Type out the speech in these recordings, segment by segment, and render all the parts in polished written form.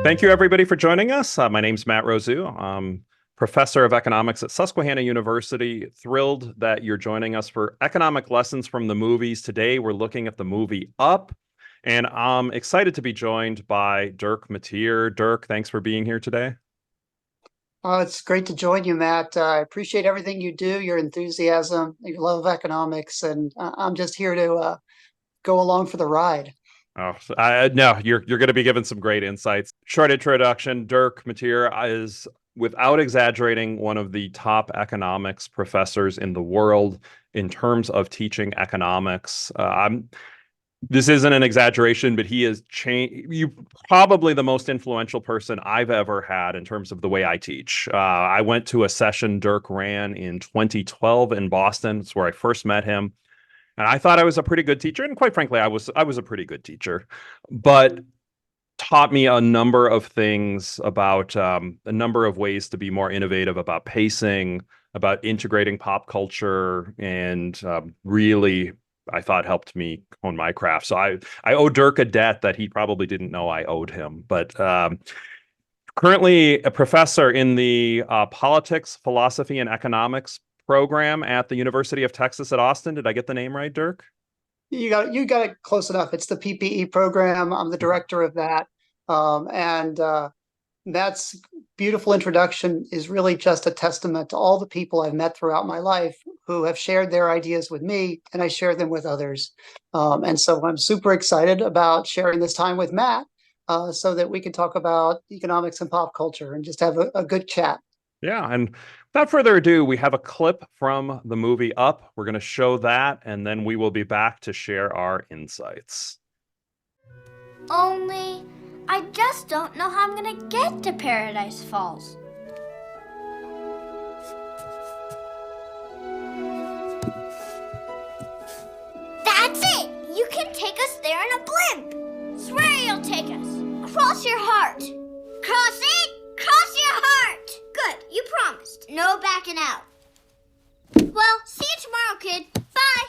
Thank you, everybody, for joining us. My name's Matt Rousu. I'm professor of economics at Susquehanna University. Thrilled that you're joining us for economic lessons from the movies. Today, we're looking at the movie Up, and I'm excited to be joined by Dirk Mateer. Dirk, thanks for being here today. It's great to join you, Matt. I appreciate everything you do, your enthusiasm, your love of economics, and I'm just here to go along for the ride. Oh, no, you're going to be given some great insights. Short introduction. Dirk Mateer is, without exaggerating, one of the top economics professors in the world in terms of teaching economics. This isn't an exaggeration, but he is probably the most influential person I've ever had in terms of the way I teach. I went to a session Dirk ran in 2012 in Boston. It's where I first met him. And I thought I was a pretty good teacher. And quite frankly, I was a pretty good teacher, but taught me a number of things about a number of ways to be more innovative about pacing, about integrating pop culture, and really, I thought, helped me hone my craft. So I owe Dirk a debt that he probably didn't know I owed him. But currently a professor in the politics, philosophy, and economics program at the University of Texas at Austin. Did I get the name right, Dirk? You got it close enough. It's the PPE program. I'm the director of that, and that's beautiful introduction is really just a testament to all the people I've met throughout my life who have shared their ideas with me, and I share them with others. And so I'm super excited about sharing this time with Matt, so that we can talk about economics and pop culture and just have a good chat. Yeah, and without further ado, we have a clip from the movie Up. We're going to show that, and then we will be back to share our insights. Only, I just don't know how I'm going to get to Paradise Falls. That's it! You can take us there in a blimp! Swear you'll take us. Cross your heart. Cross it! Cross your heart! Good, you promised. No backing out. Well, see you tomorrow, kid. Bye!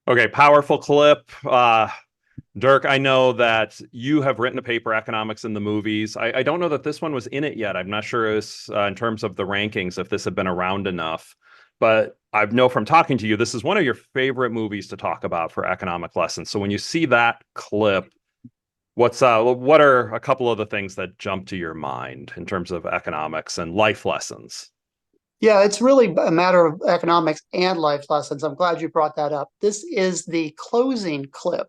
Okay, powerful clip. Dirk, I know that you have written a paper, Economics in the Movies. I don't know that this one was in it yet. I'm not sure in terms of the rankings if this had been around enough. But I know from talking to you, this is one of your favorite movies to talk about for economic lessons. So when you see that clip, what are a couple of the things that jump to your mind in terms of economics and life lessons? Yeah, it's really a matter of economics and life lessons. I'm glad you brought that up. This is the closing clip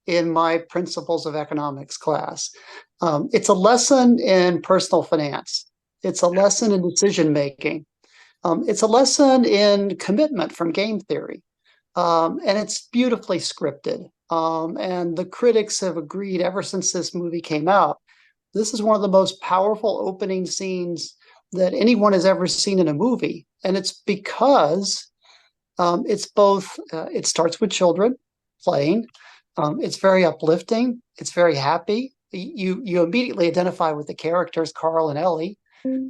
in my Principles of Economics class. It's a lesson in personal finance. It's a lesson in decision making. It's a lesson in commitment from game theory. And it's beautifully scripted. And the critics have agreed ever since this movie came out. This is one of the most powerful opening scenes that anyone has ever seen in a movie. And it's because it's both, it starts with children playing. It's very uplifting. It's very happy. You immediately identify with the characters, Carl and Ellie.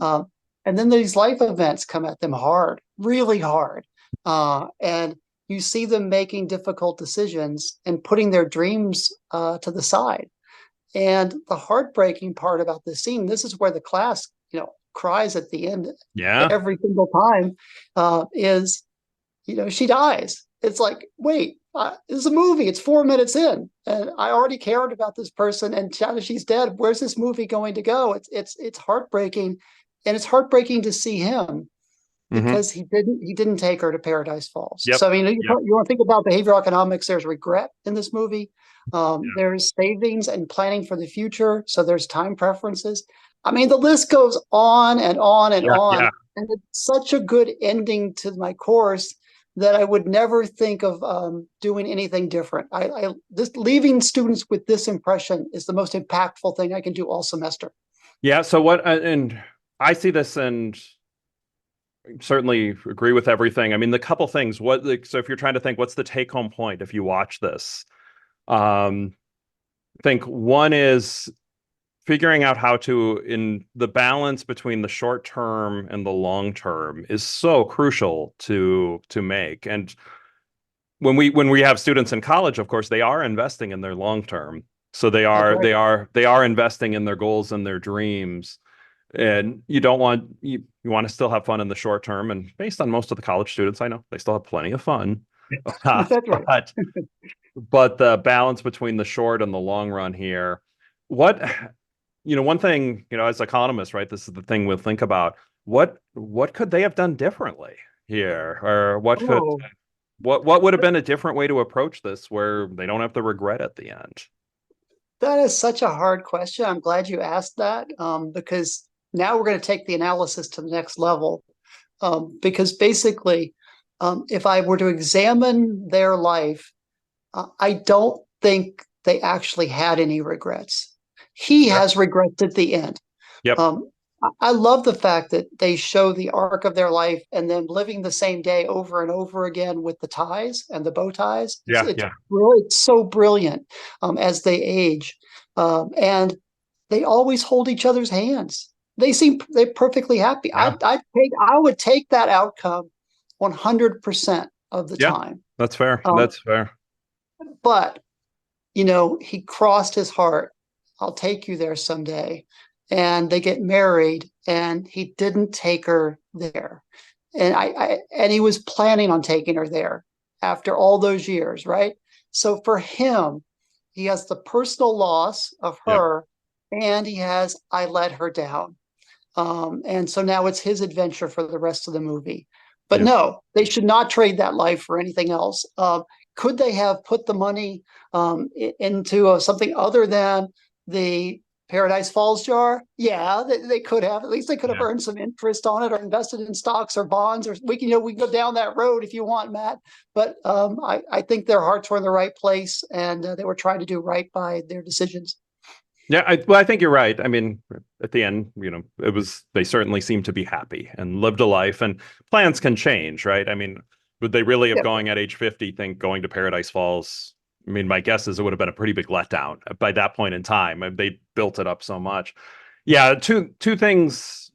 Um, and then these life events come at them hard, really hard. And you see them making difficult decisions and putting their dreams to the side. And the heartbreaking part about this scene, this is where the class, cries at the end Yeah. every single time, is, she dies. It's like, wait, this is a movie. It's 4 minutes in, and I already cared about this person, and now that she's dead, where's this movie going to go? It's heartbreaking, and it's heartbreaking to see him Mm-hmm. because he didn't take her to Paradise Falls. Yep. So I mean, Yep. you want to think about behavioral economics. There's regret in this movie. Yeah. There's savings and planning for the future. So there's time preferences. I mean, the list goes on and on and Yeah. on. Yeah. And it's such a good ending to my course that I would never think of doing anything different. This leaving students with this impression is the most impactful thing I can do all semester. Yeah. So and I see this and certainly agree with everything. I mean, the couple things, so if you're trying to think, what's the take home point if you watch this? Think one is figuring out how to, in the balance between the short term and the long term is so crucial to make. And when we have students in college, of course, they are investing in their long term. So they are Right. they are investing in their goals and their dreams. And you don't want you want to still have fun in the short term. And based on most of the college students I know, they still have plenty of fun. That's right. But the balance between the short and the long run here, what one thing, as economists, right? This is the thing we'll think about. What could they have done differently here? Or Oh, what would have been a different way to approach this where they don't have the regret at the end? that is such a hard question. I'm glad you asked that, because now we're going to take the analysis to the next level. Because basically, if I were to examine their life, I don't think they actually had any regrets. He Sure. has regrets at the end. Yep. I love the fact that they show the arc of their life and then living the same day over and over again with the ties and the bow ties. Yeah. Yeah. It's so brilliant as they age. And they always hold each other's hands. They're perfectly happy. Yeah. I would take that outcome 100% of the Yeah. time. That's fair. Um, That's fair. but he crossed his heart. I'll take you there someday. And they get married, and he didn't take her there. And he was planning on taking her there after all those years, right? So for him, he has the personal loss of Yep. her, and he has I let her down. And so now it's his adventure for the rest of the movie. But Yeah. no, they should not trade that life for anything else. Could they have put the money into something other than the Paradise Falls jar? Yeah, they could have. At least they could have Yeah. earned some interest on it, or invested in stocks or bonds, or we can go down that road if you want, Matt. But I think their hearts were in the right place, and they were trying to do right by their decisions. Yeah, I think you're right. I mean, at the end, they certainly seemed to be happy and lived a life, and plans can change, right? I mean, would they really have Yeah. going at age 50 think going to Paradise Falls? I mean, my guess is it would have been a pretty big letdown by that point in time. They built it up so much. Yeah, two things.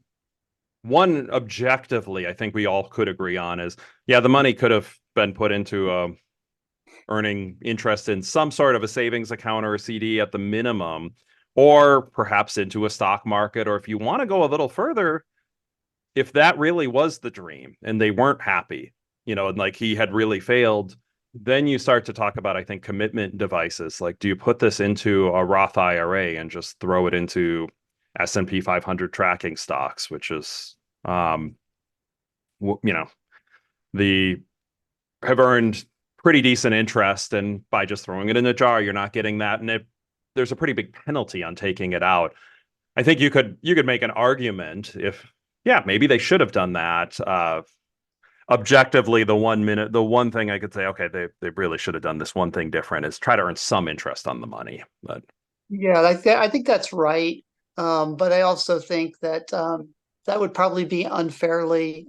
One, objectively, I think we all could agree on is, yeah, the money could have been put into earning interest in some sort of a savings account or a CD at the minimum, or perhaps into a stock market. Or if you want to go a little further, if that really was the dream and they weren't happy, and like he had really failed, then you start to talk about, I think, commitment devices. Like, do you put this into a Roth IRA and just throw it into S&P 500 tracking stocks, which is, the have earned pretty decent interest, and by just throwing it in a jar, you're not getting that, and there's a pretty big penalty on taking it out. I think you could make an argument if, yeah, maybe they should have done that. Objectively, the one thing I could say, okay, they really should have done this one thing different, is try to earn some interest on the money. But yeah, I think that's right. But I also think that that would probably be unfairly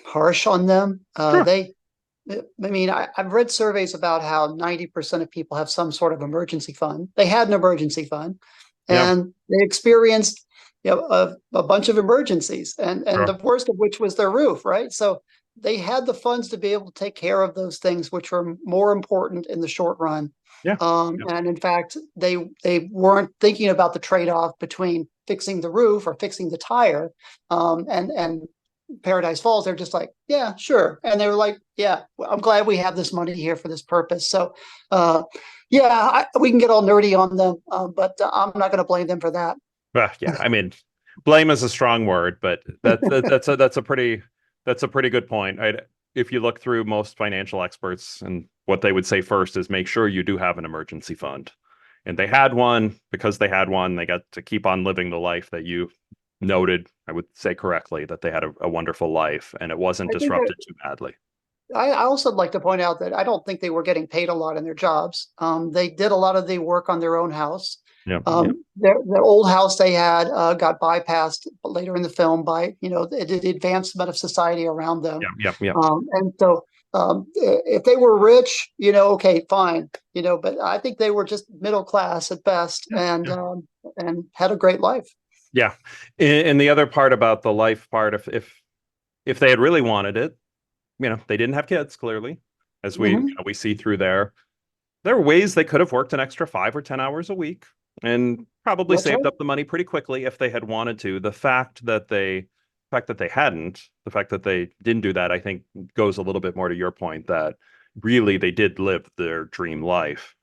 harsh on them. Sure. I've read surveys about how 90% of people have some sort of emergency fund. They had an emergency fund, and they experienced a bunch of emergencies, and Sure. the worst of which was their roof, right? So they had the funds to be able to take care of those things, which were more important in the short run. Yeah. And in fact, they weren't thinking about the trade-off between fixing the roof or fixing the tire, and Paradise Falls. They're just like, yeah, sure. And they were like, yeah, I'm glad we have this money here for this purpose. So, we can get all nerdy on them, but I'm not going to blame them for that. Yeah, I mean, blame is a strong word, but that's a pretty good point. If you look through most financial experts, and what they would say first is make sure you do have an emergency fund. And they had one. Because they had one, they got to keep on living the life that you noted. I would say correctly that they had a wonderful life, and it wasn't disrupted too badly. I also like to point out that I don't think they were getting paid a lot in their jobs. They did a lot of the work on their own house. Yeah. The old house they had got bypassed later in the film by the advancement of society around them. Yeah. And so if they were rich, okay, fine, but I think they were just middle class at best, and had a great life. Yeah. And the other part about the life part, if they had really wanted it, they didn't have kids, clearly, as we see through there. There were ways they could have worked an extra 5 or 10 hours a week and probably saved up the money pretty quickly if they had wanted to. The fact that they didn't do that, I think, goes a little bit more to your point, that really they did live their dream life.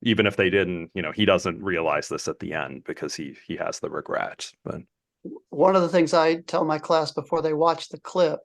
Even if they didn't, he doesn't realize this at the end because he has the regret. But one of the things I tell my class before they watch the clip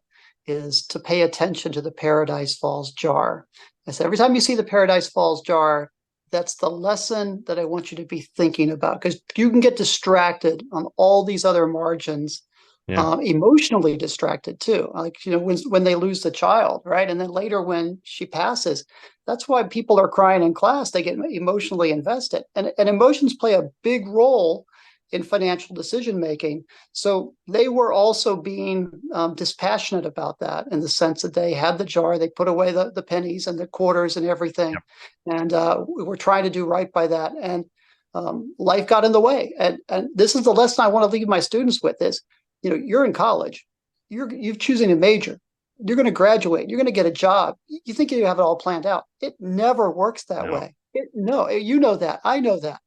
is to pay attention to the Paradise Falls jar. I said, every time you see the Paradise Falls jar, that's the lesson that I want you to be thinking about, because you can get distracted on all these other margins. Emotionally distracted too, like when they lose the child, right? And then later when she passes, that's why people are crying in class. They get emotionally invested, and emotions play a big role in financial decision making. So they were also being dispassionate about that, in the sense that they had the jar, they put away the pennies and the quarters and everything, and we were trying to do right by that, and life got in the way. And this is the lesson I want to leave my students with: is you're in college, you're choosing a major, you're going to graduate, you're going to get a job. You think you have it all planned out. It never works that way. You know that. I know that.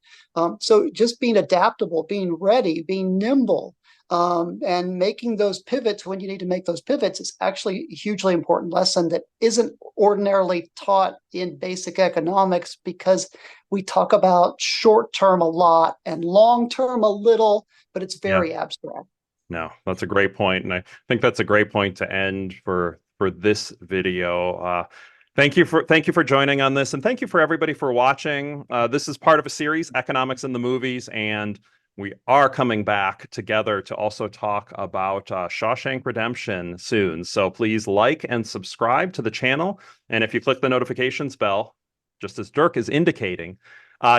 So just being adaptable, being ready, being nimble, and making those pivots when you need to make those pivots is actually a hugely important lesson that isn't ordinarily taught in basic economics, because we talk about short term a lot and long term a little, but it's very abstract. No, that's a great point. And I think that's a great point to end for this video. Thank you for joining on this, and thank you for everybody for watching. This is part of a series, Economics in the Movies, and we are coming back together to also talk about Shawshank Redemption soon. So please like and subscribe to the channel. And if you click the notifications bell, just as Dirk is indicating,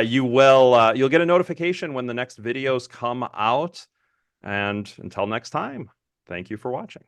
you'll get a notification when the next videos come out. And until next time, thank you for watching.